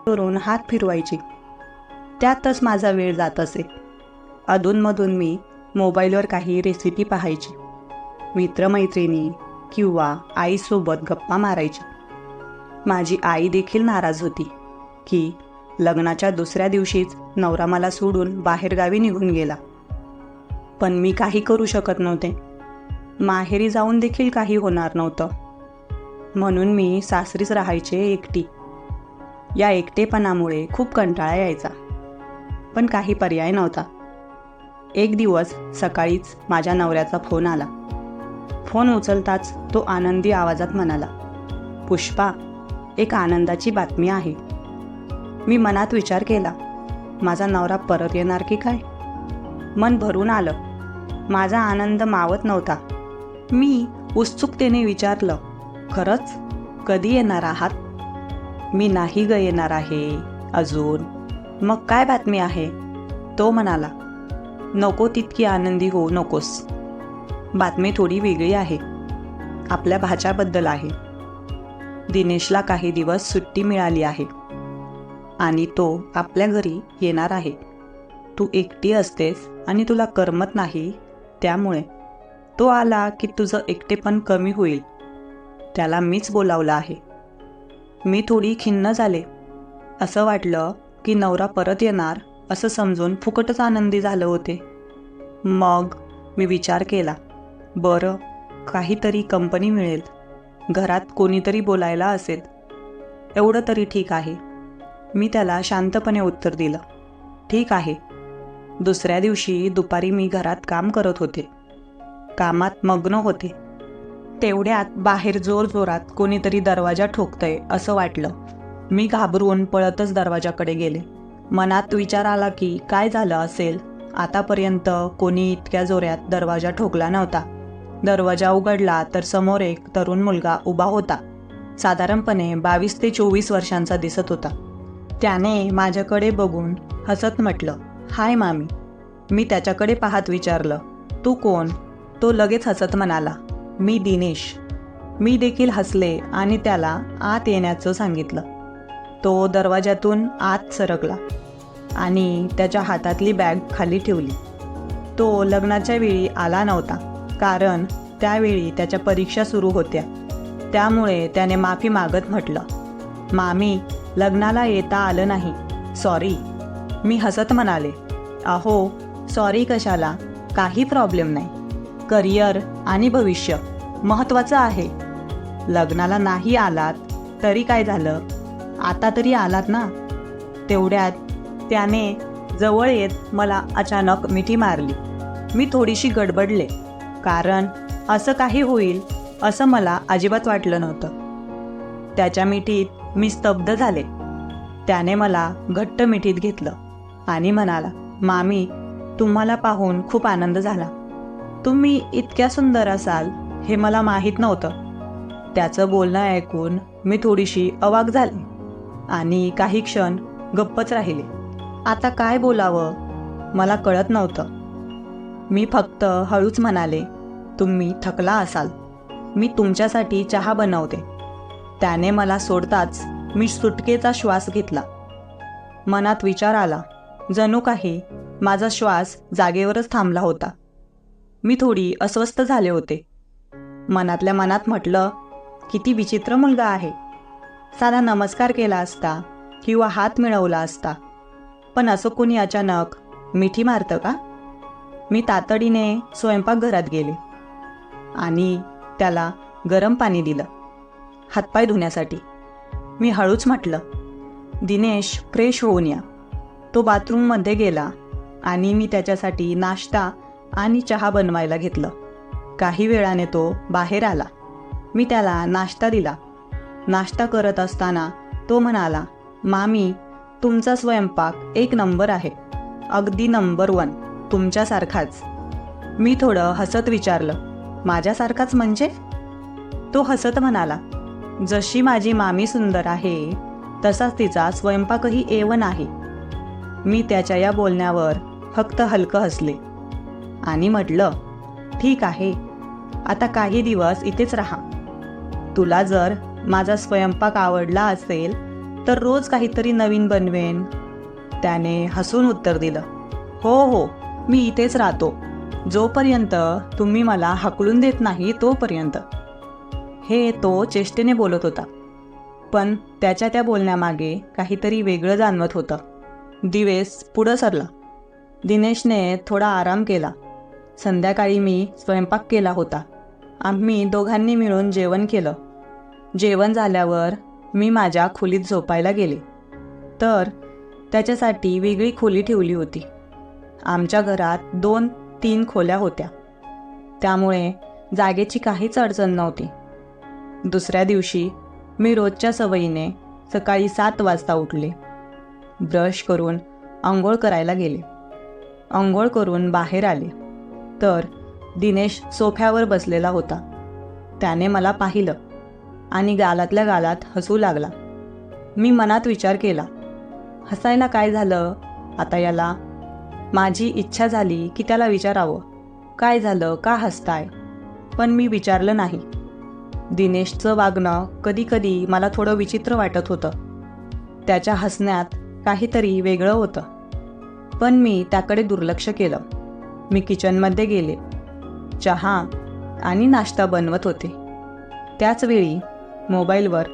करून हात फिरवायची. त्यातच माझा वेळ जात असे. अधूनमधून मी मोबाईलवर काही रेसिपी पाहायची. मित्रमैत्रिणी किंवा आईसोबत गप्पा मारायची. माझी आई देखील नाराज होती की लग्नाच्या दुसऱ्या दिवशीच नवरा मला सोडून बाहेरगावी निघून गेला. पण मी काही करू शकत नव्हते. माहेरी जाऊन देखील काही होणार नव्हतं. म्हणून मी सासरीच राहायचे एकटी. या एकटेपणामुळे खूप कंटाळा यायचा, पण काही पर्याय नव्हता. एक दिवस सकाळीच माझ्या नवऱ्याचा फोन आला. फोन उचलताच तो आनंदी आवाजात म्हणाला, पुष्पा, एक आनंदाची बातमी आहे. मी मनात विचार केला, माझा नवरा परत येणार की काय? मन भरून आलं. माझा आनंद मावत नव्हता. मी उत्सुकतेने विचारलं, खरंच? कधी येणार आहात? मी नाही येणार आहे अजून. मग काय बातमी आहे? तो म्हणाला, नको तितकी आनंदी होऊ नकोस. बातमी थोडी वेगळी आहे. आपल्या भाच्याबद्दल आहे. दिनेशला काही दिवस सुट्टी मिळाली आहे आणि तो आपल्या घरी येणार आहे. तू एकटी असतेस आणि तुला करमत नाही, त्यामुळे तो आला की तुझं एकटेपण कमी होईल. त्याला मीच बोलावलं आहे. मी थोडी खिन्न झाले. असं वाटलं की नवरा परत येणार असं समजून फुकटच आनंदी झालं होते. मग मी विचार केला, बरं, काहीतरी कंपनी मिळेल. घरात कोणीतरी बोलायला असेल. एवढं तरी ठीक आहे. मी त्याला शांतपणे उत्तर दिलं, ठीक आहे. दुसऱ्या दिवशी दुपारी मी घरात काम करत होते. कामात मग्न होते. तेवढ्यात बाहेर जोरजोरात कोणीतरी दरवाजा ठोकतंय असं वाटलं. मी घाबरून पळतच दरवाजाकडे गेले. मनात विचार आला की काय झालं असेल. आतापर्यंत कोणी इतक्या जोरात दरवाजा ठोकला नव्हता. दरवाजा उघडला तर समोर एक तरुण मुलगा उभा होता. साधारणपणे 22 ते 24 वर्षांचा दिसत होता. त्याने माझ्याकडे बघून हसत म्हटलं, हाय मामी. मी त्याच्याकडे पाहत विचारलं, तू कोण? तो लगेच हसत म्हणाला, मी दिनेश. मी देखील हसले आणि त्याला आत येण्याचं सांगितलं. तो दरवाजातून आत सरकला आणि त्याच्या हातातली बॅग खाली ठेवली. तो लग्नाच्या वेळी आला नव्हता, कारण त्यावेळी त्याच्या परीक्षा सुरू होत्या. त्यामुळे त्याने माफी मागत म्हटलं, मामी, लग्नाला येता आलं नाही, सॉरी. मी हसत म्हणाले, अहो, सॉरी कशाला? काही प्रॉब्लेम नाही. करिअर आणि भविष्य महत्त्वाचं आहे. लग्नाला नाही आलात तरी काय झालं? आता तरी आलात ना. तेवढ्यात त्याने जवळ येत मला अचानक मिठी मारली. मी थोडीशी गडबडले, कारण असं काही होईल असं मला अजिबात वाटलं नव्हतं. त्याच्या मिठीत मी स्तब्ध झाले. त्याने मला घट्ट मिठीत घेतलं आणि म्हणाला, मामी, तुम्हाला पाहून खूप आनंद झाला. तुम्ही इतक्या सुंदर असाल हे मला माहीत नव्हतं. त्याचं बोलणं ऐकून मी थोडीशी अवाक झाले आणि काही क्षण गप्पच राहिले. आता काय बोलावं मला कळत नव्हतं. मी फक्त हळूच म्हणाले, तुम्ही थकला असाल, मी तुमच्यासाठी चहा बनवते. त्याने मला सोडताच मी सुटकेचा श्वास घेतला. मनात विचार आला, जणू काही माझा श्वास जागेवरच थांबला होता. मी थोडी अस्वस्थ झाले होते. मनातल्या मनात म्हटलं, किती विचित्र मुलगा आहे. साधा नमस्कार केला असता किंवा हात मिळवला असता, पण असं कोणी अचानक मिठी मारतं का? मी तातडीने स्वयंपाकघरात गेले आणि त्याला गरम पाणी दिलं हातपाय धुण्यासाठी. मी हळूच म्हटलं, दिनेश, फ्रेश होऊन या. तो बाथरूममध्ये गेला आणि मी त्याच्यासाठी नाश्ता आणि चहा बनवायला घेतलं. काही वेळाने तो बाहेर आला. मी त्याला नाश्ता दिला. नाश्ता करत असताना तो म्हणाला, मामी, तुमचा स्वयंपाक एक नंबर आहे, अगदी नंबर 1, तुमच्यासारखाच. मी थोडं हसत विचारलं, माझ्यासारखाच म्हणजे? तो हसत म्हणाला, जशी माझी मामी सुंदर आहे तसाच तिचा स्वयंपाकही A1 आहे. मी त्याच्या या बोलण्यावर फक्त हलकं हसले आणि म्हटलं, ठीक आहे, आता काही दिवस इथेच राहा. तुला जर माझा स्वयंपाक आवडला असेल तर रोज काहीतरी नवीन बनवेन. त्याने हसून उत्तर दिलं, हो हो, मी इथेच राहतो, जोपर्यंत तुम्ही मला हाकलून देत नाही तोपर्यंत. हे तो चेष्टेने बोलत होता, पण त्याच्या त्या बोलण्यामागे काहीतरी वेगळं जाणवत होतं. दिवस पुढं सरला. दिनेशने थोडा आराम केला. संध्याकाळी मी स्वयंपाक केला होता. आम्ही दोघांनी मिळून जेवण केलं. जेवण झाल्यावर मी माझ्या खोलीत झोपायला गेले, तर त्याच्यासाठी वेगळी खोली ठेवली होती. आमच्या घरात 2-3 खोल्या होत्या, त्यामुळे जागेची काहीच अडचण नव्हती. दुसऱ्या दिवशी मी रोजच्या सवयीने सकाळी 7 वाजता उठले. ब्रश करून अंघोळ करायला गेले. अंघोळ करून बाहेर आले तर दिनेश सोफ्यावर बसलेला होता. त्याने मला पाहिलं आणि गालातल्या गालात हसू लागला. मी मनात विचार केला, हसायला काय झालं आता याला? माझी इच्छा झाली की त्याला विचारावं, काय झालं, का हसताय? पण मी विचारलं नाही. दिनेशचं वागणं कधीकधी मला थोडं विचित्र वाटत होतं. त्याच्या हसण्यात काहीतरी वेगळं होतं, पण मी त्याकडे दुर्लक्ष केलं. मी किचनमध्ये गेले. चहा आणि नाश्ता बनवत होते. त्याचवेळी मोबाईलवर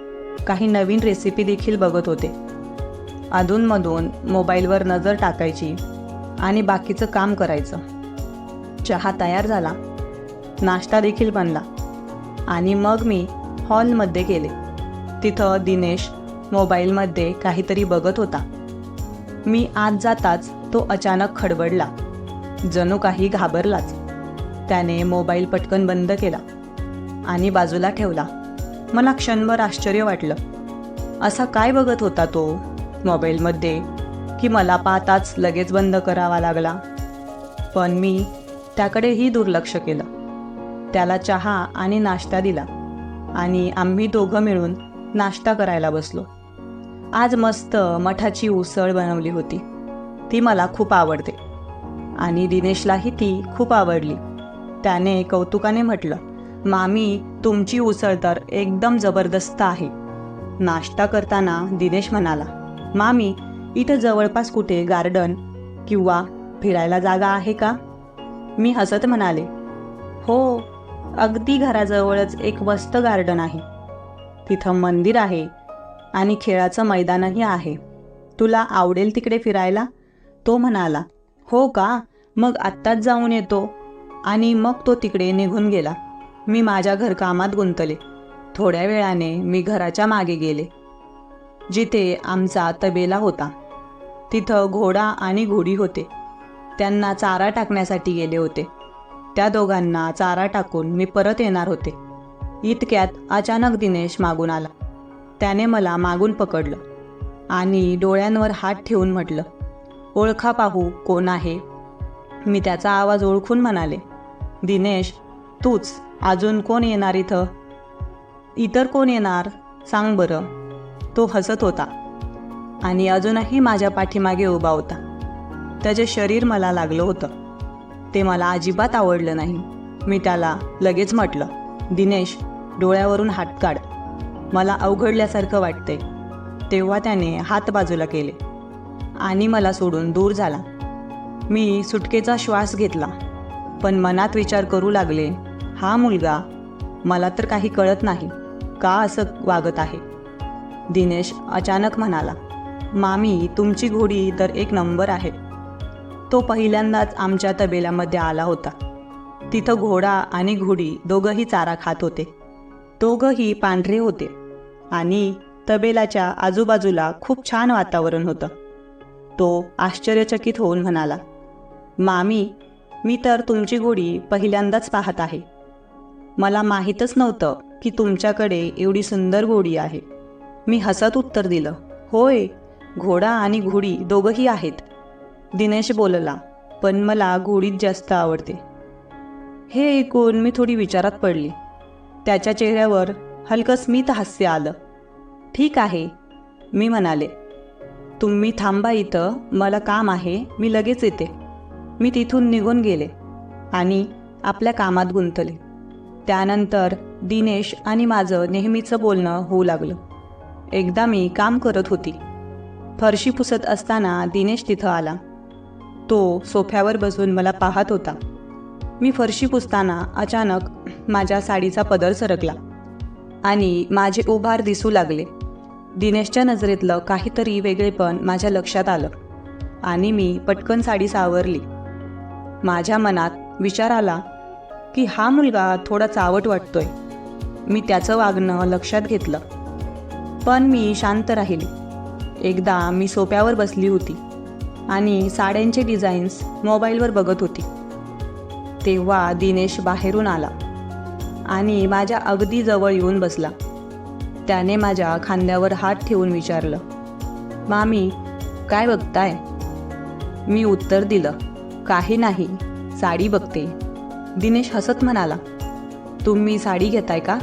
काही नवीन रेसिपी देखील बघत होते. अधूनमधून मोबाईलवर नजर टाकायची आणि बाकीचं काम करायचं. चहा तयार झाला, नाश्ता देखील बनला आणि मग मी हॉलमध्ये गेले. तिथं दिनेश मोबाईलमध्ये काहीतरी बघत होता. मी आत जाताच तो अचानक खडबडला, जणू काही घाबरलाच. त्याने मोबाईल पटकन बंद केला आणि बाजूला ठेवला. मला क्षणभर आश्चर्य वाटलं. असा काय बघत होता तो मोबाईलमध्ये की मला पाहताच लगेच बंद करावा लागला? पण मी त्याकडेही दुर्लक्ष केलं. त्याला चहा आणि नाश्ता दिला आणि आम्ही दोघं मिळून नाश्ता करायला बसलो. आज मस्त मठाची उसळ बनवली होती. ती मला खूप आवडते आणि दिनेशलाही ती खूप आवडली. त्याने कौतुकाने म्हटलं, मामी, तुमची उसळ तर एकदम जबरदस्त आहे. नाश्ता करताना दिनेश म्हणाला, मामी, इथं जवळपास कुठे गार्डन किंवा फिरायला जागा आहे का? मी हसत म्हणाले, हो, अगदी घराजवळच एक मस्त गार्डन आहे. तिथं मंदिर आहे आणि खेळाचं मैदानही आहे. तुला आवडेल तिकडे फिरायला? तो म्हणाला, हो का, मग आत्ताच जाऊन येतो. आणि मग तो तिकडे निघून गेला. मी माझ्या घरकामात गुंतले. थोड्या वेळाने मी घराच्या मागे गेले, जिथे आमचा तबेला होता. तिथं घोडा आणि घोडी होते. त्यांना चारा टाकण्यासाठी गेले होते. त्या दोघांना चारा टाकून मी परत येणार होते. इतक्यात अचानक दिनेश मागून आला. त्याने मला मागून पकडलं आणि डोळ्यांवर हात ठेवून म्हटलं, ओळखा पाहू कोण आहे? मी त्याचा आवाज ओळखून म्हणाले, दिनेश, तूच. अजून कोण येणार इथं? इतर कोण येणार, सांग बरं. तो हसत होता आणि अजूनही माझ्या पाठीमागे उभा होता. त्याचे शरीर मला लागलं होतं. ते मला अजिबात आवडलं नाही. मी त्याला लगेच म्हटलं, दिनेश, डोळ्यावरून हात काढ, मला अवघडल्यासारखं वाटतंय. तेव्हा त्याने हात बाजूला केले आणि मला सोडून दूर झाला. मी सुटकेचा श्वास घेतला, पण मनात विचार करू लागले, हा मुलगा मला तर काही कळत नाही, का असं वागत आहे? दिनेश अचानक म्हणाला, मामी, तुमची घोडी तर एक नंबर आहे. तो पहिल्यांदाच आमच्या तबेल्यामध्ये आला होता. तिथं घोडा आणि घोडी दोघंही चारा खात होते. दोघंही पांढरे होते आणि तबेल्याच्या आजूबाजूला खूप छान वातावरण होतं. तो आश्चर्यचकित होऊन म्हणाला, मामी, मी तर तुमची घोडी पहिल्यांदाच पाहत आहे. मला माहीतच नव्हतं की तुमच्याकडे एवढी सुंदर घोडी आहे. मी हसत उत्तर दिलं, होय, घोडा आणि घोडी दोघंही आहेत. दिनेश बोलला, पण मला घोडीच जास्त आवडते. हे ऐकून मी थोडी विचारात पडली. त्याच्या चेहऱ्यावर हलकं स्मित हास्य आलं. ठीक आहे, मी म्हणाले, तुम्ही थांबा इथं, मला काम आहे, मी लगेच येते. मी तिथून निघून गेले आणि आपल्या कामात गुंतले. त्यानंतर दिनेश आणि माझं नेहमीचं बोलणं होऊ लागलं. एकदा मी काम करत होती. फरशी पुसत असताना दिनेश तिथं आला. तो सोफ्यावर बसून मला पाहत होता. मी फरशी पुसताना अचानक माझ्या साडीचा पदर सरकला आणि माझे उभार दिसू लागले. दिनेशच्या नजरेतलं काहीतरी वेगळेपण माझ्या लक्षात आलं आणि मी पटकन साडी सावरली. माझ्या मनात विचार आला की हा मुलगा थोडा चावट वाटतोय. मी त्याचं वागणं लक्षात घेतलं, पण मी शांत राहिले. एकदा मी सोफ्यावर बसली होती आणि साड्यांचे डिझाईन्स मोबाईलवर बघत होती. तेव्हा दिनेश बाहेरून आला आणि माझ्या अगदी जवळ येऊन बसला. त्याने माझ्या खांद्यावर हात ठेवून विचारलं, मामी काय बघताय? मी उत्तर दिलं, काही नाही, साडी बघते. दिनेश हसत म्हणाला, तुम्ही साडी घेताय का?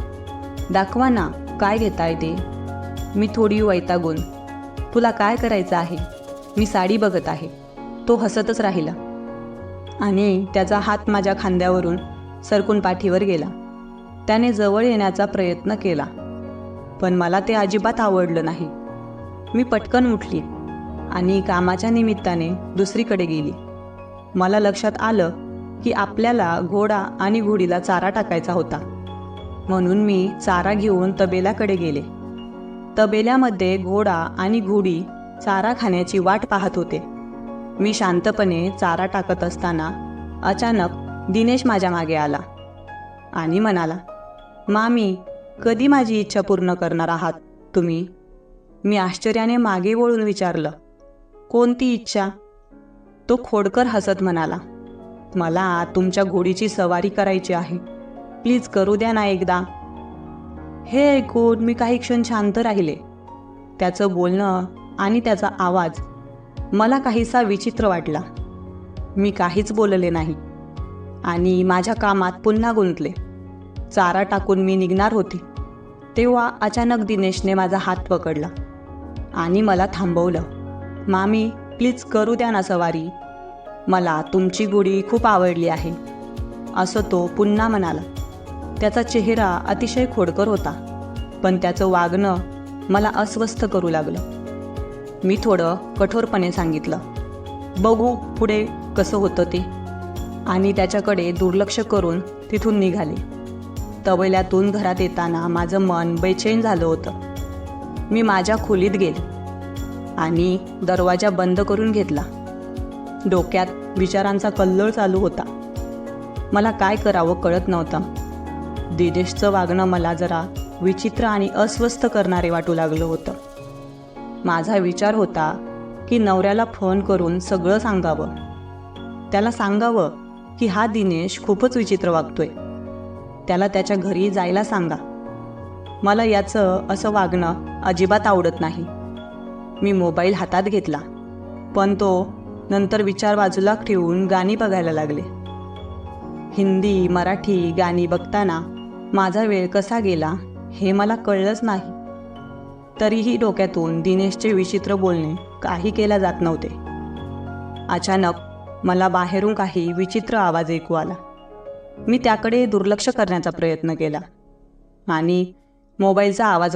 दाखवा ना काय घेताय ते. मी थोडी वैतागून, तुला काय करायचं आहे? मी साडी बघत आहे. तो हसतच राहिला आणि त्याचा हात माझ्या खांद्यावरून सरकून पाठीवर गेला. त्याने जवळ येण्याचा प्रयत्न केला, पण मला ते अजिबात आवडलं नाही. मी पटकन उठली आणि कामाच्या निमित्ताने दुसरीकडे गेली. मला लक्षात आलं की आपल्याला घोडा आणि घोडीला चारा टाकायचा होता, म्हणून मी चारा घेऊन तबेल्याकडे गेले. तबेल्यामध्ये घोडा आणि घोडी चारा खाण्याची वाट पाहत होते. मी शांतपणे चारा टाकत असताना अचानक दिनेश माझ्या मागे आला आणि म्हणाला, मामी कधी माझी इच्छा पूर्ण करणार आहात तुम्ही? मी आश्चर्याने मागे वळून विचारलं, कोणती इच्छा? तो खोडकर हसत म्हणाला, मला तुमच्या घोडीची सवारी करायची आहे, प्लीज करू द्या ना एकदा. हे ऐकून मी काही क्षण शांत राहिले. त्याचं बोलणं आणि त्याचा आवाज मला काहीसा विचित्र वाटला. मी काहीच बोलले नाही आणि माझ्या कामात पुन्हा गुंतले. चारा टाकून मी निघणार होते तेव्हा अचानक दिनेशने माझा हात पकडला आणि मला थांबवलं. मामी प्लीज करू द्या ना सवारी, मला तुमची घोडी खूप आवडली आहे, असं तो पुन्हा म्हणाला. त्याचा चेहरा अतिशय खोडकर होता, पण त्याचं वागणं मला अस्वस्थ करू लागलं. मी थोडं कठोरपणे सांगितलं, बघू पुढे कसं होतं ते, आणि त्याच्याकडे दुर्लक्ष करून तिथून निघाले. तबेल्यातून घरात येताना माझं मन बेचैन झालं होतं. मी माझ्या खोलीत गेले आणि दरवाजा बंद करून घेतला. डोक्यात विचारांचा कल्लोळ चालू होता. मला काय करावं कळत नव्हतं. दिनेशचं वागणं मला जरा विचित्र आणि अस्वस्थ करणारे वाटू लागलं होतं. माझा विचार होता की नवऱ्याला फोन करून सगळं सांगावं. त्याला सांगावं की हा दिनेश खूपच विचित्र वागतोय. त्याला त्याच्या घरी जायला सांगा. मला याचं असं वागणं अजिबात आवडत नाही. मी मोबाईल हातात घेतला, पण तो नंतर विचार बाजूला ठेवून गाणी बघायला लागले. हिंदी मराठी गाणी बघताना माझा वेळ कसा गेला हे मला कळलंच नाही. तरीही डोक्यातून दिनेशचे विचित्र बोलणे काही केल्या जात नव्हते. अचानक मला बाहेरून काही विचित्र आवाज ऐकू आला. मी त्याकडे दुर्लक्ष करण्याचा प्रयत्न केला आणि मोबाईलचा आवाज